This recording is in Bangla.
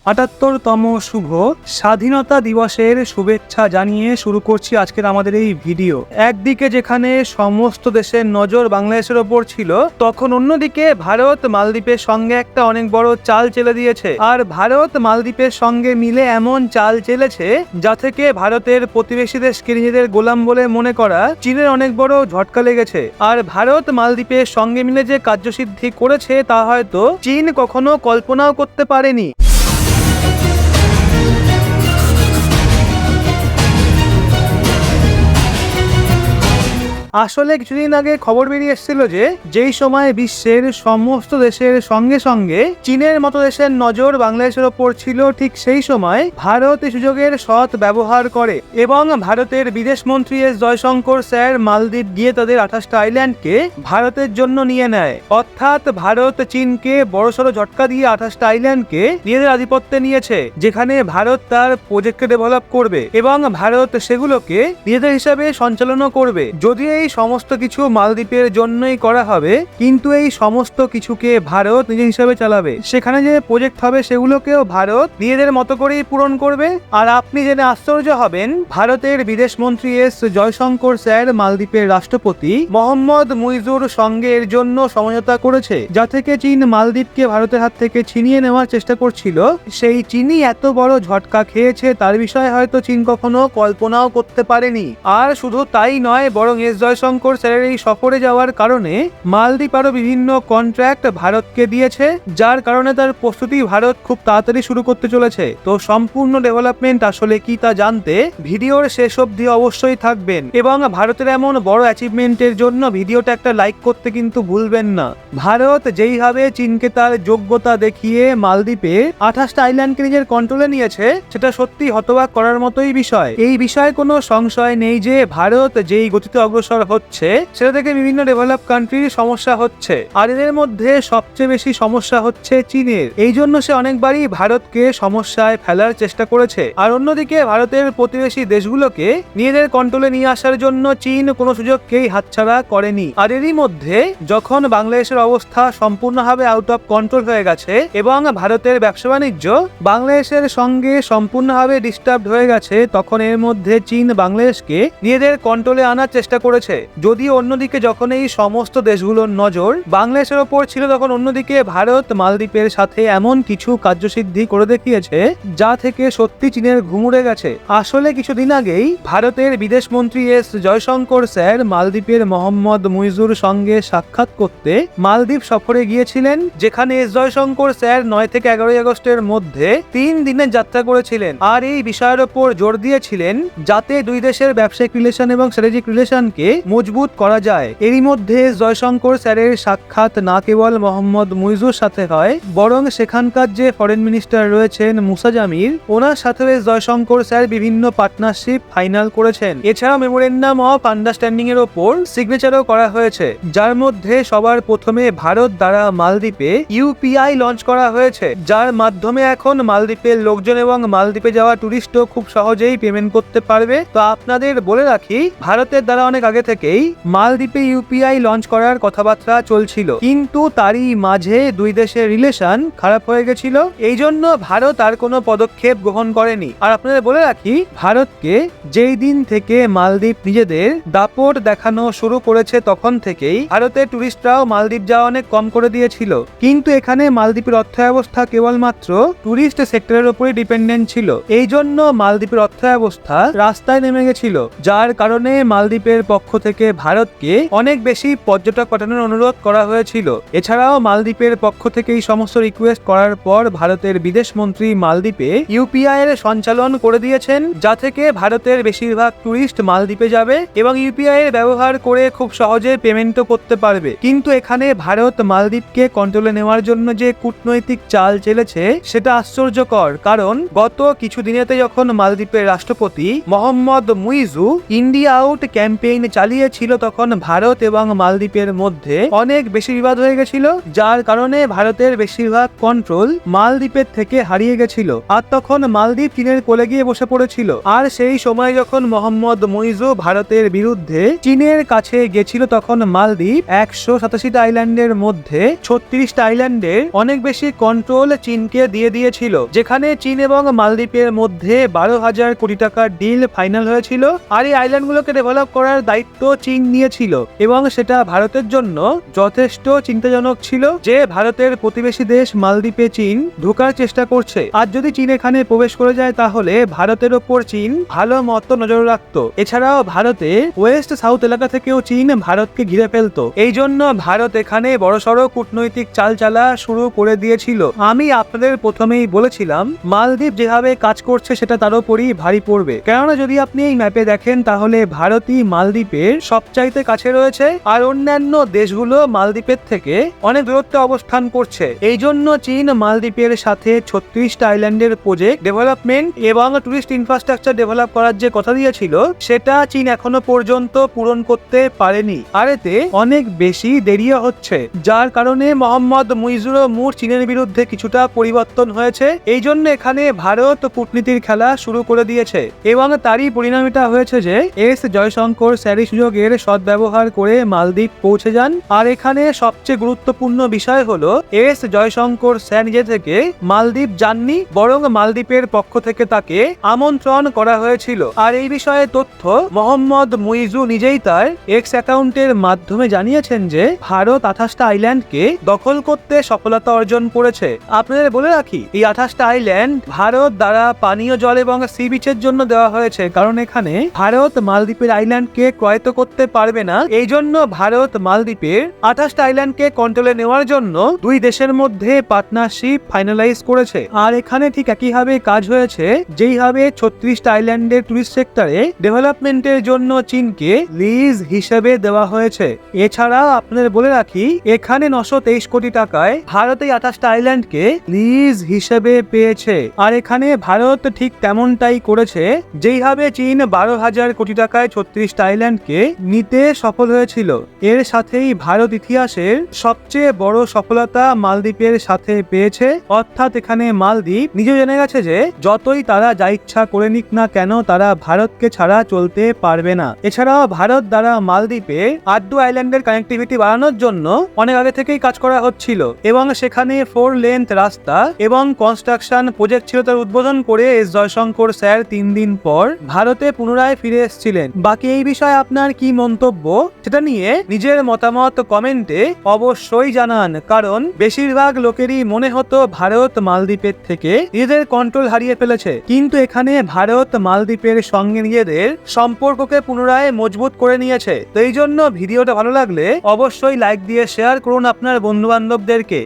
৭৮তম শুভ স্বাধীনতা দিবসের শুভেচ্ছা জানিয়ে শুরু করছি আজকের আমাদের এই ভিডিও। একদিকে যেখানে সমস্ত দেশের নজর বাংলাদেশের ওপর ছিল, তখন অন্যদিকে ভারত মালদ্বীপের সঙ্গে একটা অনেক বড় চাল চেলে দিয়েছে। আর ভারত মালদ্বীপের সঙ্গে মিলে এমন চাল চেলেছে যা থেকে ভারতের প্রতিবেশী দেশকে নিজেদের গোলাম বলে মনে করা চীনের অনেক বড় ঝটকা লেগেছে। আর ভারত মালদ্বীপের সঙ্গে মিলে যে কার্যসিদ্ধি করেছে তা হয়তো চীন কখনো কল্পনাও করতে পারেনি। আসলে কিছুদিন আগে খবর বেরিয়ে এসেছিল যে যেই সময় বিশ্বের সমস্ত দেশের সঙ্গে সঙ্গে চীনের মতো দেশের নজর বাংলাদেশের ওপর ছিল, ঠিক সেই সময় ভারত এই সুযোগের সৎ ব্যবহার করে এবং ভারতের বিদেশ মন্ত্রী এস জয়শঙ্কর স্যার মালদ্বীপ গিয়ে তাদের 28টা আইল্যান্ডকে ভারতের জন্য নিয়ে নেয়। অর্থাৎ ভারত চীনকে বড়সড় ঝটকা দিয়ে 28টা আইল্যান্ডকে নিজেদের আধিপত্যে নিয়েছে, যেখানে ভারত তার প্রজেক্টকে ডেভেলপ করবে এবং ভারত সেগুলোকে নিজেদের হিসাবে সঞ্চালনও করবে। যদিও এই সমস্ত কিছু মালদ্বীপের জন্যই করা হবে, কিন্তু এই সমস্ত কিছুকে ভারত নিজের হিসাবে চালাবে। সেখানে যে প্রজেক্ট হবে সেগুলোকেও ভারত নিজেদের মতো করেই পূরণ করবে। আর আপনি জেনে আশ্চর্য হবেন, ভারতের বিদেশ মন্ত্রী এস জয়শঙ্কর স্যার মালদ্বীপের রাষ্ট্রপতি মোহাম্মদ মুইজুর সঙ্গে এর জন্য সমঝোতা করেছে, যা থেকে চীন মালদ্বীপকে ভারতের হাত থেকে ছিনিয়ে নেওয়ার চেষ্টা করছিল। সেই চীনই এত বড় ঝটকা খেয়েছে তার বিষয়ে হয়তো চীন কখনো কল্পনাও করতে পারেনি। আর শুধু তাই নয়, বরং এস জয়শঙ্কর স্যারের এই সফরে যাওয়ার কারণে মালদ্বীপ আরো বিভিন্ন কন্ট্রাক্ট ভারতকে দিয়েছে, যার কারণে তার প্রস্তুতি ভারত খুব তাড়াতাড়ি শুরু করতে চলেছে। তো সম্পূর্ণ ডেভেলপমেন্ট আসলে কি তা জানতে ভিডিওর শেষ অবধি অবশ্যই থাকবেন এবং ভারতের এমন বড় অ্যাচিভমেন্টের জন্য ভিডিওটা একটা লাইক করতে কিন্তু ভুলবেন না। ভারত যেইভাবে চীনকে তার যোগ্যতা দেখিয়ে মালদ্বীপে 28টা আইল্যান্ডকে নিজের কন্ট্রোলে নিয়েছে, সেটা সত্যি হতবাক করার মতোই বিষয়। এই বিষয়ে কোনো সংশয় নেই যে ভারত যেই গতিতে অগ্রসর হচ্ছে সেটা থেকে বিভিন্ন ডেভেলপ কান্ট্রির সমস্যা হচ্ছে, আর এদের মধ্যে সবচেয়ে বেশি সমস্যা হচ্ছে চীনের। এই জন্য সে অনেকবারই ভারতকে সমস্যায় ফেলার চেষ্টা করেছে। আর অন্যদিকে ভারতের প্রতিবেশী দেশগুলোকে নিজেদের কন্ট্রোলে নিয়ে আসার জন্য চীন কোনো সুযোগকেই হাতছাড়া করেনি। আর এরই মধ্যে যখন বাংলাদেশের অবস্থা সম্পূর্ণভাবে আউট অফ কন্ট্রোল হয়ে গেছে এবং ভারতের ব্যবসা বাণিজ্য বাংলাদেশের সঙ্গে সম্পূর্ণভাবে ডিস্টার্ব হয়ে গেছে, তখন এর মধ্যে চীন বাংলাদেশকে নিজেদের কন্ট্রোলে আনার চেষ্টা করেছে। যদিও অন্যদিকে যখন এই সমস্ত দেশগুলোর নজর বাংলাদেশের ওপর ছিল, তখন অন্যদিকে ভারত মালদ্বীপের সাথে এমন কিছু কার্যসিদ্ধি করে দেখিয়েছে যা থেকে সত্যি চীনের ঘুম উড়ে গেছে। আসলে কিছুদিন আগেই ভারতের বিদেশ মন্ত্রী এস জয়শঙ্কর স্যার মালদ্বীপের মোহাম্মদ মুইজুর সঙ্গে সাক্ষাৎ করতে মালদ্বীপ সফরে গিয়েছিলেন, যেখানে এস জয়শঙ্কর স্যার 9 থেকে 11 আগস্টের মধ্যে 3 দিনের যাত্রা করেছিলেন। আর এই বিষয়ের ওপর জোর দিয়েছিলেন যাতে দুই দেশের ব্যবসায়িক রিলেশন এবং স্ট্র্যাটেজিক রিলেশনকে মজবুত করা যায়। এরই মধ্যে জয়শঙ্কর স্যারের সাক্ষাৎ না কেবল মোহাম্মদ মুইজুর সাথে হয়, বরং সেখানকার যে ফরেন মিনিস্টার রয়েছেন মুসা জামির, ওনার সাথে জয়শঙ্কর স্যার বিভিন্ন পার্টনারশিপ ফাইনাল করেছেন। এছাড়া মেমোরেন্ডাম অফ আন্ডারস্ট্যান্ডিং এর ওপর সিগনেচারও করা হয়েছে, যার মধ্যে সবার প্রথমে ভারত দ্বারা মালদ্বীপে ইউপিআই লঞ্চ করা হয়েছে, যার মাধ্যমে এখন মালদ্বীপের লোকজন এবং মালদ্বীপে যাওয়া টুরিস্টও খুব সহজেই পেমেন্ট করতে পারবে। তো আপনাদের বলে রাখি, ভারতের দ্বারা অনেক আগে থেকেই মালদ্বীপে ইউপিআই লঞ্চ করার কথাবার্তা চলছিল, কিন্তু তারই মাঝে দুই দেশের রিলেশন খারাপ হয়ে গেছিল। এই জন্য ভারত আর কোনো পদক্ষেপ গ্রহণ করেনি। আর আপনাদের বলে রাখি, ভারতকে যেই দিন থেকে মালদ্বীপ নিজেদের দাপট দেখানো শুরু করেছে, তখন থেকেই ভারতের টুরিস্টরাও মালদ্বীপ যাওয়া অনেক কম করে দিয়েছিল। কিন্তু এখানে মালদ্বীপের অর্থব্যবস্থা কেবলমাত্র টুরিস্ট সেক্টরের উপরই ডিপেন্ডেন্ট ছিল। এই জন্য মালদ্বীপের অর্থব্যবস্থা রাস্তায় নেমে গেছিল, যার কারণে মালদ্বীপের পক্ষ থেকে ভারতকে অনেক বেশি পর্যটক পাঠানোর অনুরোধ করা হয়েছিল। এছাড়াও মালদ্বীপের পক্ষ থেকে এই সমস্ত রিকোয়েস্ট করার পর ভারতের বিদেশ মন্ত্রী মালদ্বীপে ইউপিআই এর সঞ্চালন করে দিয়েছেন, যা থেকে ভারতের বেশিরভাগ টুরিস্ট মালদ্বীপে যাবে এবং ইউপিআই এর ব্যবহার করে খুব সহজে পেমেন্টও করতে পারবে। কিন্তু এখানে ভারত মালদ্বীপকে কন্ট্রোলে নেওয়ার জন্য যে কূটনৈতিক চাল চেলেছে সেটা আশ্চর্যকর, কারণ গত কিছু দিনেতে যখন মালদ্বীপের রাষ্ট্রপতি Mohammad Muizzu India out campaign চালিয়েছিল তখন ভারত এবং মালদ্বীপের মধ্যে অনেক বেশি বিবাদ হয়ে গেছিল, যার কারণে ভারতের বেশিরভাগ কন্ট্রোল মালদ্বীপের থেকে হারিয়ে গেছিল। আর তখন মালদ্বীপ চীনের কোলে গিয়ে বসে পড়েছিল। আর সেই সময় যখন মোহাম্মদ মুইজু ভারতের বিরুদ্ধে চীনের কাছে গেছিল, তখন মালদ্বীপ 187টা আইল্যান্ডের মধ্যে 36টা আইল্যান্ডের অনেক বেশি কন্ট্রোল চীনকে দিয়ে দিয়েছিল, যেখানে চীন এবং মালদ্বীপের মধ্যে 12,000 কোটি টাকার ডিল ফাইনাল হয়েছিল। আর এই আইল্যান্ডগুলোকে ডেভেলপ করার দায়িত্ব চীন নিয়েছিল এবং সেটা ভারতের জন্য যথেষ্ট চিন্তাজনক ছিল যে ভারতের প্রতিবেশী দেশ মালদ্বীপে চীন ঢোকার চেষ্টা করছে। আর যদি চীন এখানে প্রবেশ করে যায় তাহলে ভারতের ওপর চীন ভালো মতো নজর রাখত। এছাড়াও ভারতে ওয়েস্ট সাউথ এলাকা থেকেও চীন ভারতকে ঘিরে ফেলতো। এই জন্য ভারত এখানে বড়সড় কূটনৈতিক চাল চালা শুরু করে দিয়েছিল। আমি আপনাদের প্রথমেই বলেছিলাম মালদ্বীপ যেভাবে কাজ করছে সেটা তার উপরই ভারী পড়বে, কেননা যদি আপনি এই ম্যাপে দেখেন তাহলে ভারতই মালদ্বীপের সবচাইতে কাছে রয়েছে আর অন্যান্য দেশগুলো মালদ্বীপের থেকে অনেক দূরত্বে অবস্থান করছে। এই জন্য চীন মালদ্বীপের সাথে 36টা আইল্যান্ডের প্রজেক্ট ডেভেলপমেন্ট এবং টুরিস্ট ইনফ্রাস্ট্রাকচার ডেভেলপ করার যে কথা দিয়েছিল সেটা চীন এখনো পর্যন্ত পূরণ করতে পারেনি। আর এতে অনেক বেশি দেরিও হচ্ছে, যার কারণে মোহাম্মদ মুইজুরও মুড চীনের বিরুদ্ধে কিছুটা পরিবর্তন হয়েছে। এই জন্য এখানে ভারত কূটনীতির খেলা শুরু করে দিয়েছে এবং তারই পরিণাম এটা হয়েছে যে এস জয়শঙ্কর স্যারি সুযোগের সদ্ব্যবহার করে মালদ্বীপ পৌঁছে যান। আর এখানে সবচেয়ে গুরুত্বপূর্ণ বিষয় হলো এস জয়শঙ্কর স্যার নিজে থেকে মালদ্বীপ যাননি, বরং মালদ্বীপের পক্ষ থেকে তাকে আমন্ত্রণ করা হয়েছিল। আর এই বিষয়ে তথ্য মোহাম্মদ মুইজু নিজেই তার এক্স অ্যাকাউন্টের মাধ্যমে জানিয়েছেন যে ভারত 28টা আইল্যান্ডকে দখল করতে সফলতা অর্জন করেছে। আপনাদের বলে রাখি এই 28টা আইল্যান্ড ভারত দ্বারা পানীয় জল এবং সি বিচের জন্য দেওয়া হয়েছে, কারণ এখানে ভারত মালদ্বীপের আইল্যান্ডকে ক্রয় করতে পারবে না। এই জন্য ভারত মালদ্বীপের 28টা আইল্যান্ডকে কন্ট্রোলে নেওয়ার জন্য দুই দেশের মধ্যে পার্টনারশিপ ফাইনালাইজ করেছে। আর এখানে ঠিক একইভাবে কাজ হয়েছে যেইভাবে 36টা আইল্যান্ডের টুরিস্ট সেক্টরে ডেভেলপমেন্টের জন্য চীনকে লিজ হিসেবে দেওয়া হয়েছে। এছাড়া আপনাদের বলে রাখি এখানে 923 কোটি টাকায় ভারত এই 28টা আইল্যান্ডকে লিজ হিসেবে পেয়েছে। আর এখানে ভারত ঠিক তেমনটাই করেছে যেইভাবে চীন 12,000 কোটি টাকায় 36টা আইল্যান্ডকে নিতে সফল হয়েছিল। এর সাথেই ভারত ইতিহাসের সবচেয়ে বড় সফলতা মালদ্বীপের সাথে পেয়েছে। অর্থাৎ এখানে মালদ্বীপ নিজে জেনে গেছে যে যতই তারা যা ইচ্ছা করে নিক না কেন তারা ভারতকে ছাড়া চলতে পারবে না। এছাড়াও ভারত দ্বারা মালদ্বীপে আড্ডু আইল্যান্ডের কানেক্টিভিটি বাড়ানোর জন্য অনেক আগে থেকেই কাজ করা হচ্ছিল এবং সেখানে 4 লেন্থ রাস্তা এবং কনস্ট্রাকশন প্রজেক্ট ছিল। তার উদ্বোধন করে এস জয়শঙ্কর স্যার 3 দিন পর ভারতে পুনরায় ফিরে এসেছিলেন। বাকি এই বিষয়ে আপনার কি মন্তব্য সেটা নিয়ে নিজের মতামত কমেন্টে অবশ্যই জানান, কারণ বেশিরভাগ লোকেরই মনে হতো ভারত মালদ্বীপের থেকে নিজেদের কন্ট্রোল হারিয়ে ফেলেছে, কিন্তু এখানে ভারত মালদ্বীপের সঙ্গে নিজেদের সম্পর্ককে পুনরায় মজবুত করে নিয়েছে। তো এই জন্য ভিডিওটা ভালো লাগলে অবশ্যই লাইক দিয়ে শেয়ার করুন আপনার বন্ধু বান্ধবদেরকে।